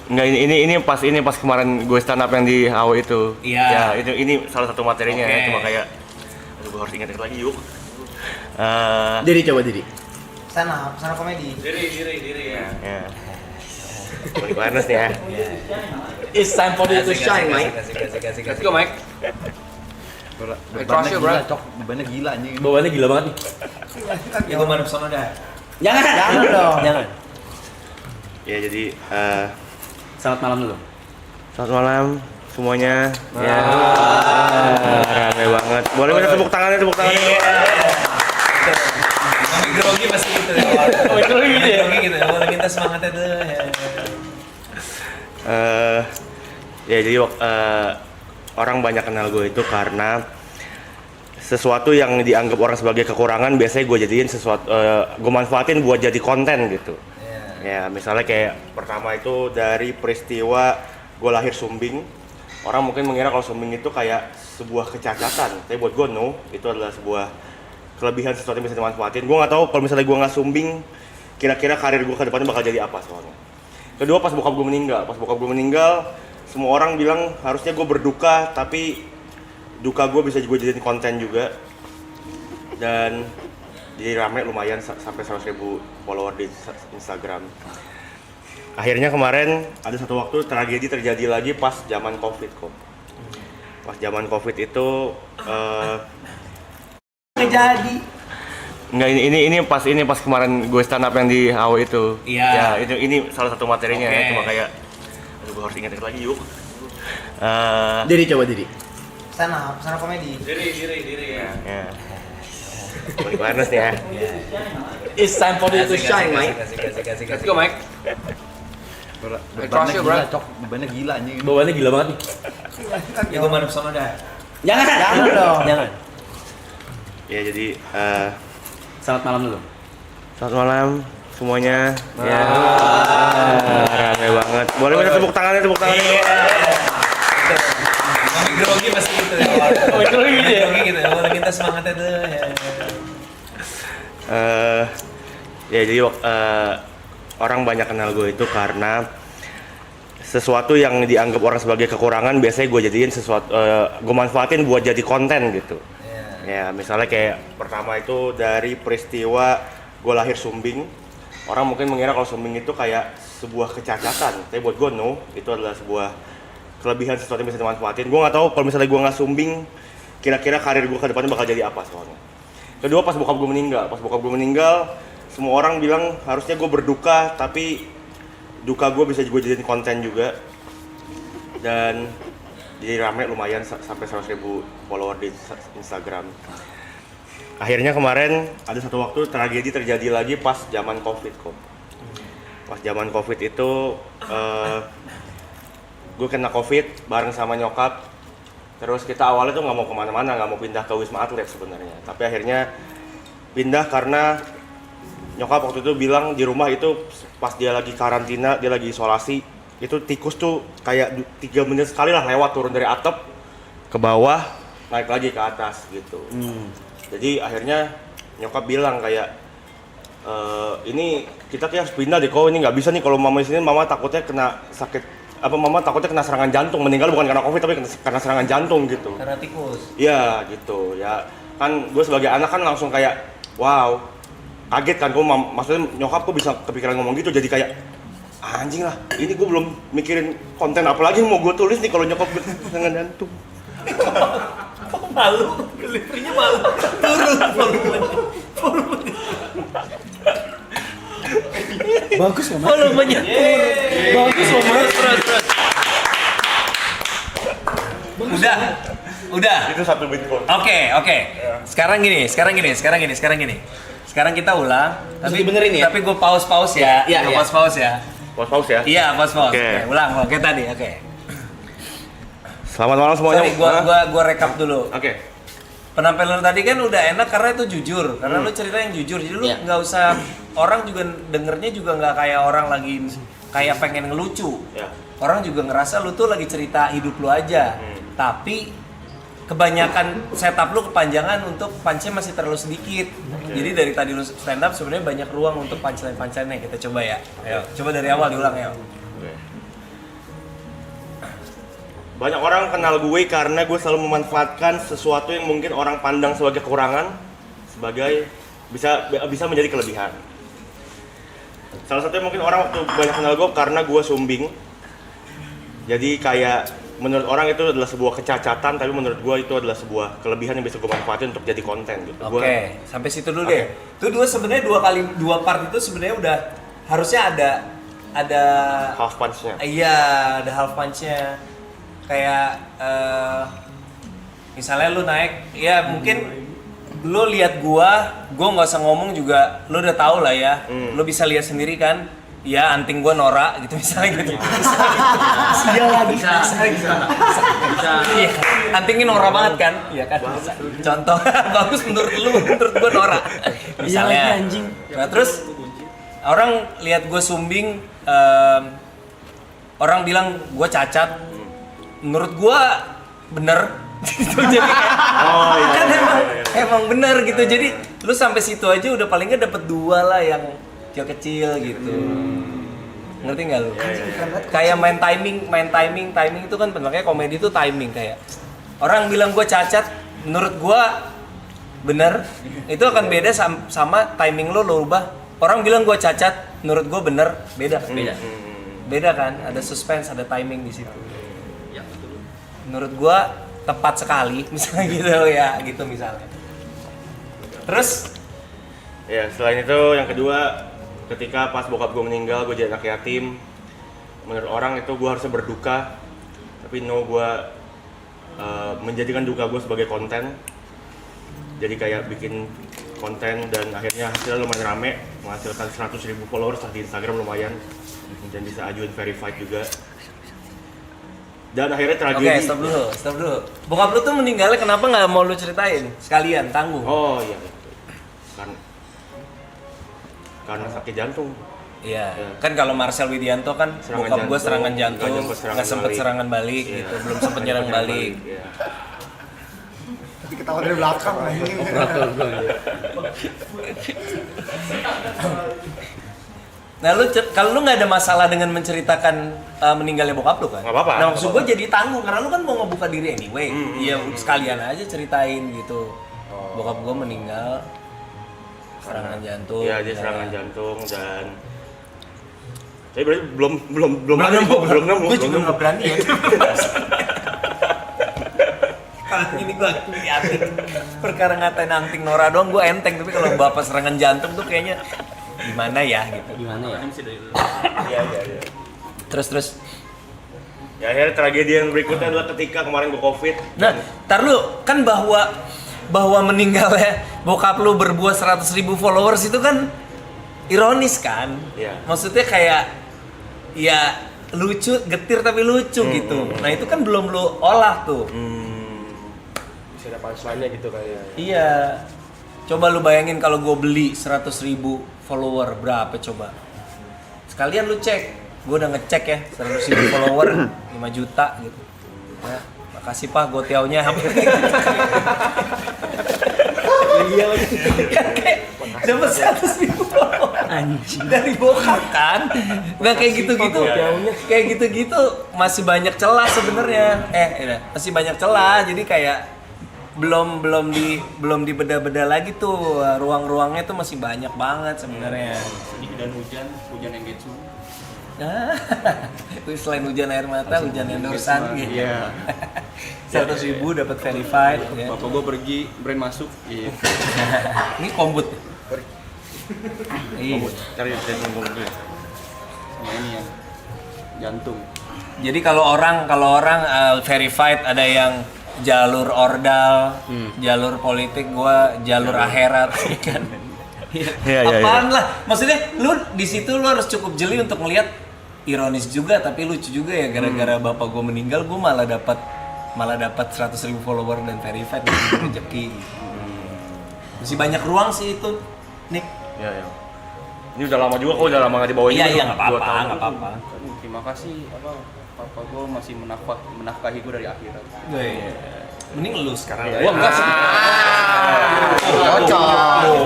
Enggak, ini pas kemarin gue stand up yang di HW itu. Iya. Ya, ini salah satu materinya ya, cuma kayak aduh gue harus ingat lagi yuk. Diri coba diri. Stand up komedi. Diri ya. Ya. Balik awareness nih ya. It's time for you to shine, Mike. Kasih. Let's go, Mike. Bebannya gila, Cok. Bebannya gila anjing. Bawaannya gila banget nih. Ya gue mana pesona dah. Jangan dong. Jangan. Ya jadi Selamat malam dulu. selamat malam semuanya. Ya. Rame banget. Boleh minta tepuk tangannya. Grogi pasti gitu ya. Grogi gitu ya. Grogi gitu. Kalau kita semangatnya tuh ya. Ya jadi orang banyak kenal gue itu karena sesuatu yang dianggap orang sebagai kekurangan biasanya gue jadiin sesuatu, gue manfaatin buat jadi konten gitu. Ya misalnya kayak pertama itu dari peristiwa gue lahir sumbing. Orang mungkin mengira kalau sumbing itu kayak sebuah kecacatan, tapi buat gue no, itu adalah sebuah kelebihan, sesuatu yang bisa dimanfaatin. Gue nggak tahu kalau misalnya gue nggak sumbing, kira-kira karir gue ke depannya bakal jadi apa soalnya. Kedua, pas bokap gue meninggal, semua orang bilang harusnya gue berduka, tapi duka gue bisa gue jadiin konten juga. Dan jadi rame lumayan sampai 100.000 follower di Instagram. Akhirnya kemarin ada satu waktu tragedi terjadi lagi pas zaman Covid kok. Pas zaman Covid itu Jadi enggak, ini pas kemarin gue stand up yang di HW itu. Iya. Ya, ini salah satu materinya ya, cuma kayak aduh gue harus ingat lagi yuk. Diri coba diri. stand up komedi. Diri ya. Ya. Balik awareness nih ya. It's time for you to shine, Mike. Kasih. Let's go, Mike. Bebannya gila, Cok. Bebannya gila anjing. Bawaannya gila banget nih. Ya gue mana pesona dah. Jangan dong. Jangan. Ya jadi Selamat malam dulu. selamat malam semuanya. Ya. Rame banget. Boleh minta tepuk tangannya. Grogi pasti gitu ya. Grogi gitu ya. Grogi gitu. Kalau kita semangatnya tuh ya. Ya jadi orang banyak kenal gue itu karena sesuatu yang dianggap orang sebagai kekurangan biasanya gue jadiin sesuatu, gue manfaatin buat jadi konten gitu. Ya misalnya kayak pertama itu dari peristiwa gue lahir sumbing. Orang mungkin mengira kalau sumbing itu kayak sebuah kecacatan, tapi buat gue no, itu adalah sebuah kelebihan, sesuatu yang bisa dimanfaatin. Gue nggak tahu kalau misalnya gue nggak sumbing, kira-kira karir gue ke depannya bakal jadi apa soalnya. Kedua, pas bokap gue meninggal, semua orang bilang harusnya gue berduka, tapi duka gue bisa gue jadiin konten juga. Dan jadi rame lumayan sampai 100.000 follower di Instagram. Akhirnya kemarin ada satu waktu tragedi terjadi lagi pas zaman Covid kok. Pas zaman Covid itu gue kena Covid bareng sama nyokap. Terus kita awalnya tuh nggak mau kemana-mana, nggak mau pindah ke Wisma Atlet sebenarnya. Tapi akhirnya pindah karena nyokap waktu itu bilang di rumah itu pas dia lagi karantina, dia lagi isolasi, itu tikus tuh kayak 3 menit sekali lah lewat turun dari atap ke bawah, naik lagi ke atas gitu. Jadi akhirnya nyokap bilang kayak ini kita kayak harus pindah deh, kok ini nggak bisa nih kalau mama di sini, mama takutnya kena sakit. Mama takutnya kena serangan jantung, meninggal bukan karena Covid tapi karena serangan jantung gitu. Karena tikus. Iya gitu ya, kan gue sebagai anak kan langsung kayak wow, kaget kan, gue maksudnya nyokap kok bisa kepikiran ngomong gitu, jadi kayak anjing lah, ini gue belum mikirin konten apa lagi yang mau gue tulis nih kalau nyokap serangan jantung. Malu, deliverynya malu. Turun. Bagus loh, Volumenya turun. Bagus loh, Mas. Terus. Udah. Itu satu Bitcoin. Oke. Sekarang gini. Sekarang kita ulang. Tapi dibenerin ya? Tapi gue pause ya. Iya. Pause ya. Pause ya. Iya, pause. Oke. Oke, ulang kayak tadi. Oke. Selamat malam semuanya. Sorry, gua rekap dulu. Oke. Penampilan tadi kan udah enak karena itu jujur, karena lu cerita yang jujur, jadi lu nggak usah, orang juga dengernya juga nggak kayak orang lagi kayak pengen ngelucu. Orang juga ngerasa lu tuh lagi cerita hidup lu aja, tapi kebanyakan setup lu kepanjangan untuk punch-nya masih terlalu sedikit. Jadi dari tadi lu stand up sebenarnya banyak ruang untuk punchline-punchline-nya. Kita coba ya. Ayo, coba dari awal diulang ya. Banyak orang kenal gue karena gue selalu memanfaatkan sesuatu yang mungkin orang pandang sebagai kekurangan sebagai bisa menjadi kelebihan. Salah satunya mungkin orang waktu banyak kenal gue karena gue sumbing. Jadi kayak menurut orang itu adalah sebuah kecacatan, tapi menurut gue itu adalah sebuah kelebihan yang bisa gue manfaatin untuk jadi konten gitu. Oke, sampai situ dulu deh. Itu sebenarnya dua part itu sebenarnya udah harusnya ada Half punch-nya. Iya, ada half punch-nya. Kayak misalnya lu naik, ya mungkin lu lihat gua nggak usah ngomong juga, lu udah tahu lah ya. Lu bisa lihat sendiri kan. Ya anting gua norak gitu misalnya gitu. Iya lagi. Bisa. Iya, antingnya norak banget kan? Iya kan. Contoh bagus menurut lu, menurut gua norak. Misalnya anjing. Nah, terus orang lihat gua sumbing, orang bilang gua cacat. Menurut gua bener gitu. Jadi kan emang bener gitu. Jadi lu sampai situ aja udah paling nggak dapet 2 lah yang kecil gitu. Ngerti nggak lu? Kayak main timing itu kan bentuknya komedi itu timing. Kayak orang bilang gue cacat, menurut gue bener, itu akan beda sama timing lo ubah. Orang bilang gue cacat, menurut gue bener, beda kan? Ada suspense, ada timing di situ. Menurut gue tepat sekali, misalnya gitu ya, gitu misalnya. Terus Ya, selain itu yang kedua, ketika pas bokap gue meninggal, gue jadi anak yatim. Menurut orang itu gue harusnya berduka, tapi no, gue menjadikan duka gue sebagai konten. Jadi kayak bikin konten dan akhirnya hasilnya lumayan rame, menghasilkan 100.000 followers di Instagram lumayan, dan bisa ajuin verified juga. Dan akhirnya tragedi. Oke, stop dulu. Bokap lu tuh meninggalnya kenapa nggak mau lu ceritain? Sekalian, tanggung. Oh iya. Karena sakit jantung. Iya. Kan kalau Marcel Widianto kan bokap gue serangan jantung, nggak sempet serangan balik gitu, belum sempet nyerang balik. Iya. Tapi ketawa dari belakang anjing. Nah lu kalau lu nggak ada masalah dengan menceritakan meninggalnya bokap lu kan? Nggak apa-apa. Nah maksud gue jadi tanggung karena lu kan mau ngebuka diri anyway. Iya sekalian aja ceritain gitu. Bokap gue meninggal serangan jantung. Iya, dia serangan jantung dan tapi berarti belum nemu. Gue juga nggak berani ya. Kalau ini gue liatin perkara ngatain anting Nora doang gue enteng, tapi kalau bapak serangan jantung tuh kayaknya gimana ya gitu. Iya. Terus. Ya akhirnya tragedi yang berikutnya adalah ketika kemarin gue COVID. Nah, tar lu kan bahwa meninggalnya bokap lu berbuat 100.000 followers itu kan ironis kan? Iya. Maksudnya kayak ya lucu, getir tapi lucu gitu. Nah, itu kan belum lu olah tuh. Bisa ada punchline-nya gitu kayaknya. Iya. Coba lu bayangin kalau gue beli 100.000 follower berapa coba? Sekalian lu cek. Gue udah ngecek ya 100.000 follower 5 juta gitu. Ya, makasih Pak gotiaunya. Iya dapat 100.000 anjing dari bokap kan. Nggak kayak gitu-gitu. Kayak gitu-gitu masih banyak celah sebenarnya. Masih banyak celah. Jadi kayak belum dibedah-bedah lagi tuh. Ruang-ruangnya tuh masih banyak banget sebenarnya. Dan hujan yang getsu. Selain hujan air mata, hujan endorsan gitu. Iya. 100.000 dapat verified ya. Bapak gua pergi, brand masuk. Iya. Ini kombut. Iya. Cari jantung dulu. Nah, ini yang jantung. Jadi kalau orang verified ada yang jalur ordal, jalur politik, gua jalur akhirat kan. Iya. Apaan lah? Maksudnya lu di situ lu harus cukup jeli untuk ngelihat ironis juga tapi lucu juga ya, gara-gara bapak gua meninggal gua malah dapat 100.000 follower dan verified gitu, rezeki. Masih banyak ruang sih itu, Nick. Iya. Ini udah lama juga kok, udah lama nggak dibawain. Iya, nggak apa-apa. Terima kasih papa gua masih menafkahi gua dari akhirat. Mending lu sekarang. Gua enggak sih.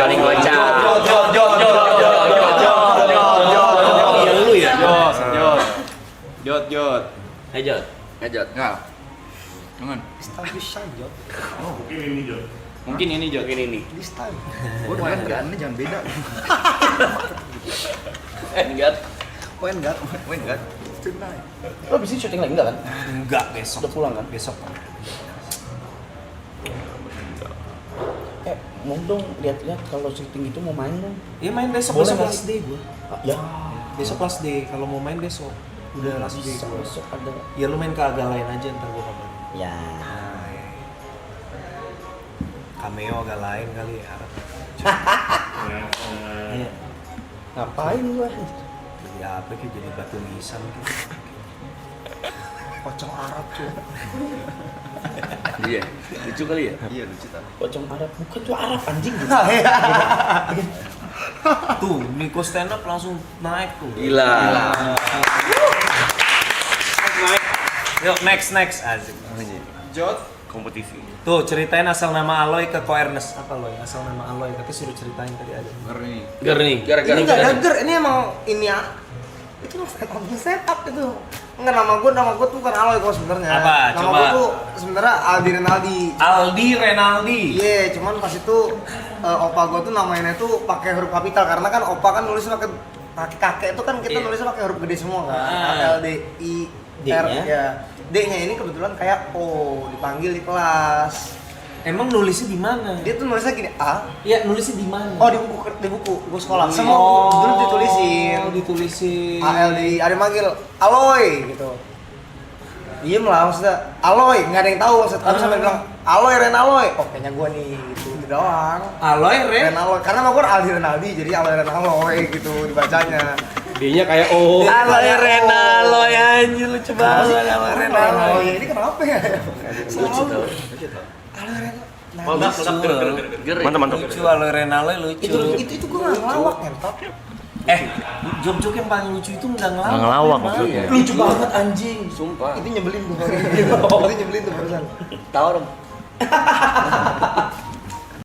Paling gocap. Iya lu ya. Jot. Jot. Ngejot. Enggak. Jangan. This time you shine, Jod. Mungkin ini Jo. Mungkin ini. This time. Gue main gak, ini jangan beda. Enggak. Main gak. Tonight. Lo abis ini syuting lagi enggak kan? Enggak, besok. Udah pulang kan? Besok. Mau dong lihat-lihat kalau syuting itu mau main dong. Iya main besok, Boleh besok nggak? last day gua. Ya. Besok last day, kalau mau main besok. Udah last day gua. Besok ada. Ya lu main ke agak lain aja ntar gua kabarin. Ya. Cameo agak lain kali ya harap. Iya. Ngapain gua? Jadi apa gitu, jadi batu nisan gitu. Pocong Arab cuy. Iya. Lucu kali ya? Iya lucu tau. Pocong Arab bukan tuh Arab anjing gitu. Tuh, Miko stand up langsung naik tuh. Gila. Naik. Yuk next asik. Jod kompetisi. Tuh ceritain asal nama Aloy ke Ko Ernest. Apa Aloy? Asal nama Aloy, tapi suruh ceritain tadi aja. Garni. Ini nggak gager, ini emang ini ya. Itu set up itu. Enggak, nama gue tuh bukan Aloy kok sebenarnya. Apa? Nama Coba. gue tuh sebenarnya Aldi Renaldi. Aldi Renaldi. Iya, cuman pas itu opa gue tuh namainnya tuh pakai huruf kapital karena kan opa kan nulisnya pakai kakek itu kan kita Iya. nulisnya pakai huruf gede semua kan. Ah. L D I R D-nya? ya. D-nya ini kebetulan kayak O, dipanggil di kelas. Emang nulisnya di mana? Dia tuh nulisnya gini A. Iya, nulisnya di mana? Oh, di buku sekolah. Semua Oh, dulu ditulisin. ditulisin. AL di ada yang manggil Aloy gitu. Diem lah maksudnya Aloy, nggak ada yang tahu maksud kami sampai bilang Aloy Renaloy. Oh kayaknya gua nih gitu itu doang. Aloy Renaloy karena nama gua Aldi Renaldi jadi Aloy Renaloy gitu dibacanya. D-nya kayak O. Aloy Renaloy anjir lucu banget Aloy Renaloy. Ini kenapa ya? Lucu tau. Aloy Renaloy. Mantap, mantap. Lucu Aloy Renaloy lucu. Itu gua nggak ngelawak ngentot. Jok-jok yang paling lucu itu nggak ngelawak. Nggak ngelawak Emang. maksudnya. Lucu banget anjing. Sumpah. Itu nyebelin gua. Itu nyebelin tuh barusan. Tahu dong.